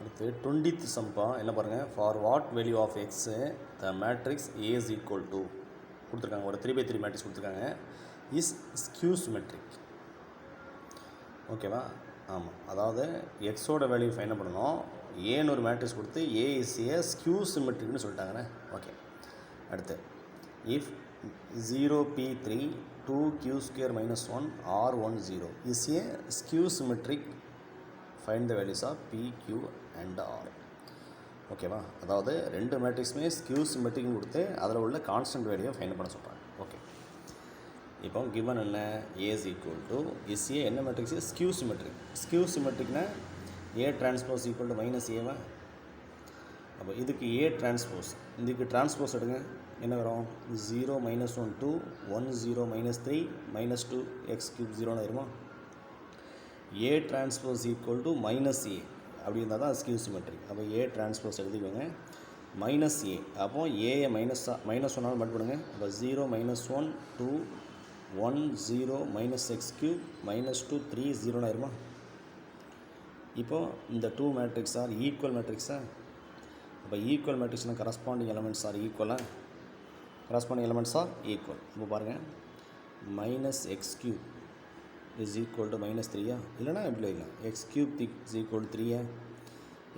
அடுத்து 20th சம்பா என்ன பாருங்கள், for what value of x the matrix A is equal to கொடுத்துருக்காங்க. ஒரு 3x3 மேட்ரிக்ஸ் கொடுத்துருக்காங்க. Is skew symmetric. ஓகேவா? ஆமாம், அதாவது எக்ஸோட வேல்யூ ஃபைண்ட் பண்ணணும். ஏன்னு ஒரு மேட்ரிக்ஸ் கொடுத்து ஏ இஸ் ஏ ஸ்கியூ சிமெட்ரிக்னு சொல்லிட்டாங்கண்ணே. ஓகே, அடுத்து if 0p3 2q² - 1 r10 is a skew symmetric, find the values of p, q and r. ஓகேவா? அதாவது ரெண்டு மேட்ரிக்ஸுமே ஸ்கியூ சிமெட்ரிக்னு கொடுத்து அதில் உள்ள கான்ஸ்டன்ட் வேல்யூவை ஃபைண்ட் பண்ண சொல்கிறாங்க. ஓகே, இப்போ கிவன் என்ன, A is equal to is A என்ன மேட்ரிக்ஸ், ஸ்கியூ சிமெட்ரிக். ஸ்கியூ சிமெட்ரிக்னா A transpose equal to minus ஏவா. அப்போ இதுக்கு ஏ டிரான்ஸ்போஸ், இதுக்கு டிரான்ஸ்போஸ் எடுங்க, என்ன வரும், 0 - 1 2 1 0 - 3 -2 x³ 0ன்னு வருமா. A transpose equal to minus A அப்படி இருந்தால் தான் ஸ்கியூ சிமெட்ரிக். அப்போ ஏ டிரான்ஸ்போஸ் எழுதிக்கோங்க மைனஸ் ஏ. அப்போ ஏயை மைனஸ் ஒன்னால் மட்டும் பண்ணுங்க. அப்போ 0 - 1 2 1 0 -x³ -2 3 0ன்னு வருமா. இப்போது இந்த டூ மேட்ரிக்ஸ் ஆர் ஈக்குவல் மேட்ரிக்ஸா. அப்போ ஈக்குவல் மேட்ரிக்ஸ்னால் கரஸ்பாண்டிங் எலமெண்ட்ஸ் ஆர் ஈக்குவலாக, கரஸ்பாண்டிங் எலமெண்ட்ஸ் ஆர் ஈக்குவல். இப்போ பாருங்கள், -x³ is equal to -3 இல்லைனா எப்படி இல்லை, x³ is equal to 3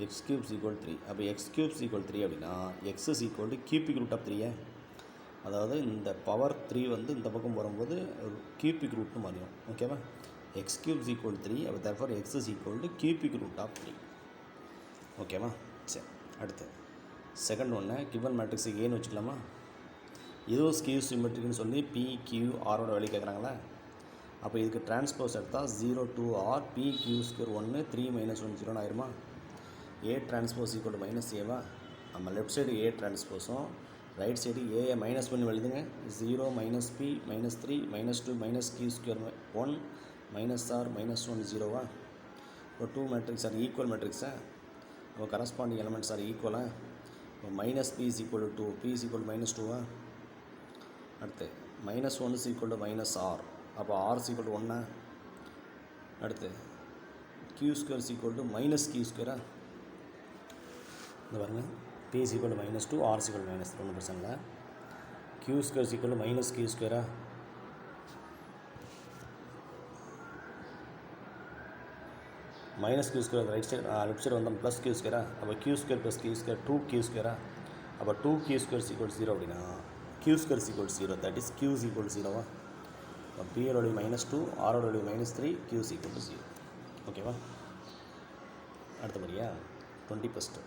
x³ is equal to 3. அப்போ x³ is equal to 3 அப்படின்னா x is equal to cubic root of 3. அதாவது இந்த பவர் 3 வந்து இந்த பக்கம் வரும்போது cubic rootனு மாறிடும். ஓகேவா? x³ is equal to 3. அப்போ therefore x is equal to cubic root of 3. ஓகேவா? சரி, அடுத்து செகண்ட் ஒன்று கிவன் மேட்ரிக்ஸ் ஏன்னு வச்சுக்கலாமா. இதுவும் ஸ்கியூ சிமெட்ரிக்னு சொல்லி பி கியூ ஆரோட வேல்யூ கேட்குறாங்களா. அப்போ இதுக்கு டிரான்ஸ்போஸ் எடுத்தால் 0 2 r p(q²) 1 3 - 1 0ன்னு ஆயிருமா. A transpose equal to minus ஏவா. நம்ம லெஃப்ட் சைடு ஏ டிரான்ஸ்போஸும் ரைட் சைடு ஏயை மைனஸ் பண்ணி எழுதுங்க. 0 - p -3 -2 -q² 1 -r -1 0வா. இப்போ டூ மேட்ரிக்ஸ் ஆர் ஈக்குவல் மேட்ரிக்ஸா. அப்போ கரஸ்பாண்டிங் எலமெண்ட்ஸ் ஆர் ஈக்குவலா. இப்போ -p is equal to 2, p is equal to -2வா. அடுத்து -1 is equal to -r. அப்போ r is equal to 1. அடுத்து q² is equal to -q². இந்த பாருங்க, p is equal to -2, r is equal to -3. ஒன்றும் பிரச்சனை இல்லை. q² is equal to -q². -q² right side left side வந்தோம் +q². அப்போ q² + q² 2q². அப்போ 2q² is equal to 0 அப்படின்னா q² is equal to 0. That is q is equal to 0வா. இப்போ p ஓட -2, r ஓட -3, q is equal to 0. ஓகேவா? அடுத்தபடியா 21st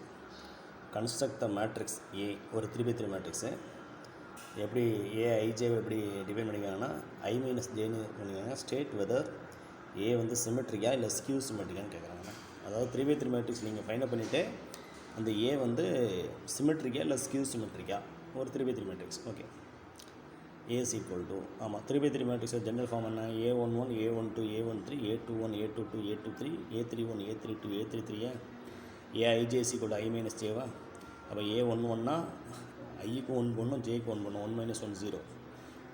construct த matrix ஏ. ஒரு 3x3 மேட்ரிக்ஸு எப்படி ஏஐஜேவை எப்படி டிஃபைன் பண்ணிக்காங்கன்னா i - jன்னு பண்ணிக்காங்க. ஸ்டேட் வெதர் ஏ வந்து சிமெட்ரிக்கா இல்லை ஸ்கியூ சிமெட்ரிக்கான்னு கேட்குறாங்க. அதாவது 3x3 மேட்ரிக்ஸ் நீங்கள் ஃபைண்ட் பண்ணிவிட்டு அந்த ஏ வந்து சிமெட்ரிக்கா இல்லை ஸ்கியூ சிமெட்ரிக்கா ஒரு 3x3 matrix. Okay, A is equal to, ஆமாம் 3x3 மேட்ரிக்ஸ் ஜென்ரல் ஃபார்ம் என்ன, a11 a12 a13 a21 a22 a23 a31 a32 a33 AIJ is equal to i - jவா. அப்போ a11னா ஐக்கு 1 பண்ணும், ஜேக்கு 1 பண்ணும். 1 - 1 0,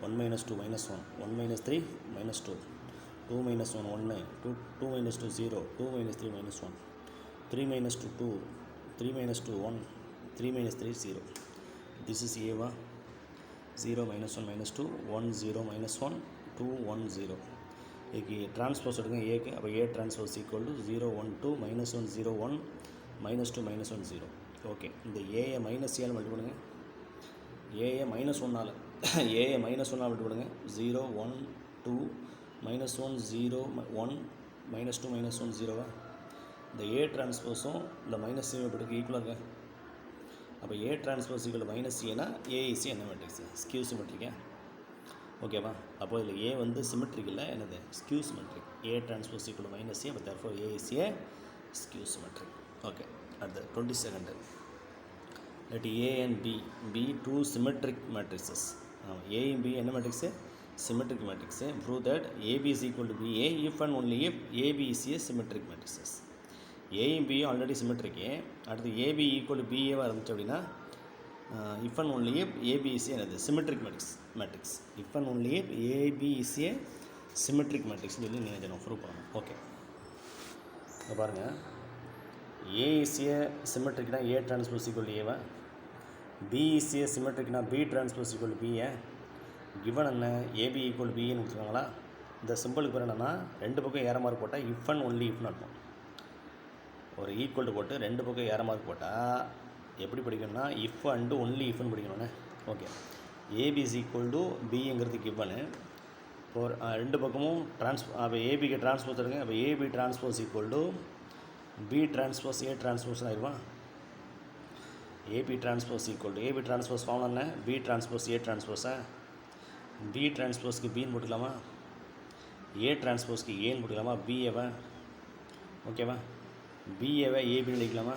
1 - 2 -1, 1 - 3 -2, 2 - 1 1, 2 - 2 0, 2 - 3 -1, 3 - 2 2, 3 - 2 1, 3 - 3 0. திஸ் இஸ் ஏவா. 0 - 1 -2 1 0 -1 2 1 0. இதுக்கு டிரான்ஸ்போஸ் எடுங்க ஏக்கு. அப்போ A transpose equal to 0 1 2 -1 0 1 -2 -1 0. Okay, இந்த ஏயை -ஏன்னு மல்டி பண்ணுங்க. ஏயை -1ஆல் ஏயை -1ஆல் மல்டி பண்ணுங்க. 0 1 2 -1 0 1 -2 -1 0வா. இந்த ஏ டிரான்ஸ்போஸும் இந்த -ஏ எப்படி ஈக்குவலாக இருக்கா. அப்போ ஏ டிரான்ஸ்போஸ் ஈக்குவல் -ஏனா ஏஇசி என்ன மேட்ரிக்ஸ், ஸ்கியூ சிமெட்ரிக்கா. ஓகேவா. அப்போ இதில் ஏ வந்து சிமெட்ரிக் இல்லை, என்னது skew symmetric. A transpose equal -A. அப்போ therefore ஏஇசி ஸ்கியூ சிமெட்ரிக். ஓகே, அடுத்து 22nd let A and B be two symmetric matrices. A and B என்ன matrix, symmetric matrix. Prove that AB is equal to BA if and only if AB is a symmetric matrices. A B already சிமெட்ரிக்கு. அடுத்து AB equal to BAவாக இருந்துச்சு அப்படின்னா if and only if AB is என்னது symmetric matrix. If and only if AB is a symmetric மேட்ரிக்ஸ்னு சொல்லி நீங்கள் prove பண்ணணும். ஓகே, இப்போ பாருங்கள், ஏ இஸ் ஏ சிமெட்ரிக்னா ஏ டிரான்ஸ்போஸ் ஈக்குவல் ஏவா, பி இஸ் ஏ சிமெட்ரிக்னா B transpose equal BA. Given என்ன, ஏபி ஈக்குவல் பின்னு கொடுத்துருக்காங்களா. இந்த சிம்பிளுக்கு பேர் என்னென்னா, ரெண்டு பக்கம் ஏற மார்க் போட்டால் இஃப் அண்ட் ஒன்லி இஃப்னு அர்த்தம். ஒரு ஈக்குவல் போட்டு ரெண்டு பக்கம் ஏற மார்க் போட்டால் எப்படி படிக்கணும்னா இஃப் அண்டு ஒன்லி இஃப்னு படிக்கணும்ண்ணே. Okay, AB is equal to பிங்கிறது கிவனு. இப்போ ரெண்டு பக்கமும் அப்போ ஏபிக்கு டிரான்ஸ்போஸ் எடுங்க. அப்போ AB transpose equal to B transpose A transpose ஆயிடுவான். AB transpose equal to AB transpose form என்ன, பி டிரான்ஸ்போஸ் ஏ டிரான்ஸ்போஸா. பி டிரான்ஸ்போஸ்க்கு பின்னு போட்டுக்கலாமா, ஏ டிரான்ஸ்போஸ்க்கு ஏன்னு போட்டுக்கலாமா, பிஏவா. ஓகேவா, பிஏவை ஏபின்னு எழுதிக்கலாமா.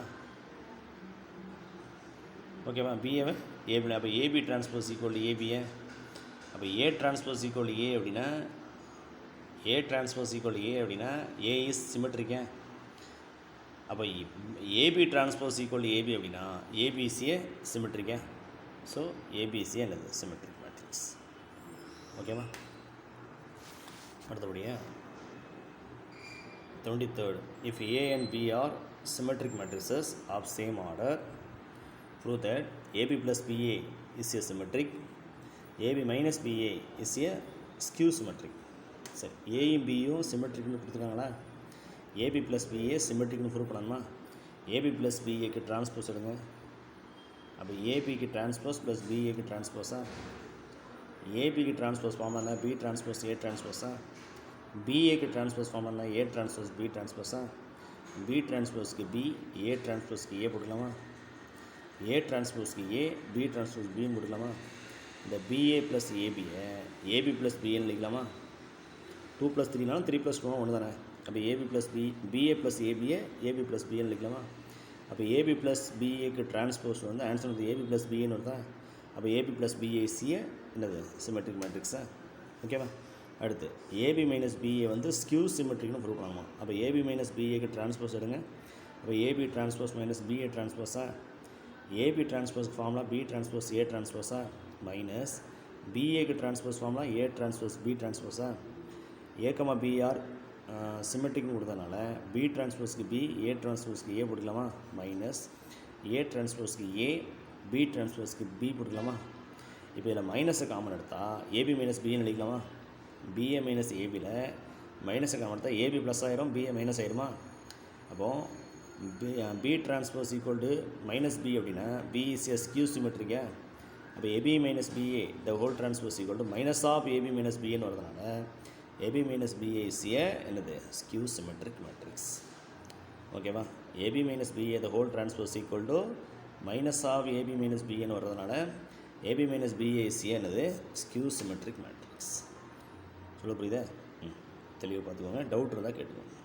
ஓகேவா, பிஏவை ஏபின்னு. அப்போ AB transpose equal to ABA. அப்போ ஏ டிரான்ஸ்போஸ் ஈக்குவல் ஏ அப்படின்னா ஏ டிரான்ஸ்போஸ் ஈக்குவல் ஏ அப்படின்னா ஏ இஸ் சிமெட்ரிக்கா. அப்போ ஏபி டிரான்ஸ்போஸ் ஈக்குவல் ஏபி அப்படின்னா ஏபிசிஏ சிமெட்ரிக்கா. ஸோ ஏபிசிஏ என்னது சிமெட்ரிக் மேட்ரிக்ஸ். ஓகேவா. அடுத்தபடியாக 23rd, if A and B are symmetric matrices of same order, prove that AB plus BA is a symmetric, AB minus BA is a skew symmetric. சரி, ஏயும் பியும் சிமெட்ரிக்னு கொடுத்துருக்காங்களா. AB plus BA சிமெட்ரிக்னு prove பண்ணணுமா. AB plus பிஏக்கு transpose எடுங்க. அப்போ ஏபிக்கு டிரான்ஸ்போஸ் ப்ளஸ் பிஏக்கு டிரான்ஸ்போஸா. ஏபிக்கு டிரான்ஸ்போஸ் ஃபார்ம் என்ன, பி டிரான்ஸ்போஸ் ஏ டிரான்ஸ்போஸா. பிஏக்கு டிரான்ஸ்போஸ் ஃபார்ம் என்ன, ஏ டிரான்ஸ்போஸ் பி டிரான்ஸ்போஸா. பி டிரான்ஸ்போஸ்க்கு பி, ஏ டிரான்ஸ்போஸ்க்கு ஏ போட்டுக்கலாமா. ஏ டிரான்ஸ்போஸ்க்கு ஏ, பி டிரான்ஸ்போஸ் பின்னு போட்டுக்கலாமா. இந்த பிஏ ப்ளஸ் ஏபியை ஏபி ப்ளஸ் பிஏன்னு எழுதிக்கலாமா. 2 + 3னாலும் 3 + 2 ஒன்று தானே. அப்போ ஏபி ப்ளஸ் பிஏ ப்ளஸ் ஏபியை ஏபி ப்ளஸ் பிஏன்னு எழுதிக்கலாமா. அப்போ ஏபி ப்ளஸ் பிஏக்கு டிரான்ஸ்போஸ் வந்து ஆன்சர் வந்து ஏபி ப்ளஸ் பிஏன்னு வருதா. அப்போ ஏபி ப்ளஸ் பிஏசியை என்னது சிமெட்ரிக் மேட்ரிக்ஸா. ஓகேவா. அடுத்து ஏபி மைனஸ் பிஏ வந்து ஸ்கியூ சிமெட்ரிக்னு ப்ரூவ் பண்ணலாமா. அப்போ ஏபி மைனஸ் பிஏக்கு டிரான்ஸ்போஸ் எடுங்க. அப்போ ஏபி டிரான்ஸ்போஸ் மைனஸ் பிஏ டிரான்ஸ்போஸா. ஏபி டிரான்ஸ்போஸ் ஃபார்ம்லாம் பி டிரான்ஸ்போஸ் ஏ டிரான்ஸ்போஸா மைனஸ் பிஏக்கு டிரான்ஸ்போஸ் ஃபார்ம்லாம் ஏ டிரான்ஸ்போஸ் பி டிரான்ஸ்போஸா. ஏகமா பிஆர் சிமெட்ரிக்னு கொடுத்தனால பி டிரான்ஸ்போஸ்க்கு பி, ஏ டிரான்ஸ்போஸ்க்கு ஏ போட்டுக்கலாமா. மைனஸ் ஏ டிரான்ஸ்போஸ்க்கு ஏ, பி டிரான்ஸ்போஸ்க்கு பி போட்டுக்கலாமா. இப்போ இதில் மைனஸை காமன் எடுத்தால் ஏபி மைனஸ் பின்னு எழுதிக்கலாமா. பிஏ மைனஸ் ஏபியில் மைனஸை காமன் எடுத்தால் ஏபி ப்ளஸ் ஆயிரும், பிஏ மைனஸ் ஆயிருமா. அப்போது B transpose equal to minus B அப்படின்னா பி இஸ் எ ஸ்கியூ சிமெட்ரிக்கா. அப்போ AB minus BA the whole transpose equal to minus of AB minus பிஏன்னு வரதுனால AB minus BA is a என்னது skew symmetric matrix. ஓகேவா. AB minus BA the whole transpose equal to minus of AB minus பிஏன்னு வரதுனால AB minus BA is a என்னது skew symmetric matrix. சொல்ல புரியுதா. தெளிவாக பார்த்துக்கோங்க. டவுட் இருந்தால் கேட்டுக்கோங்க.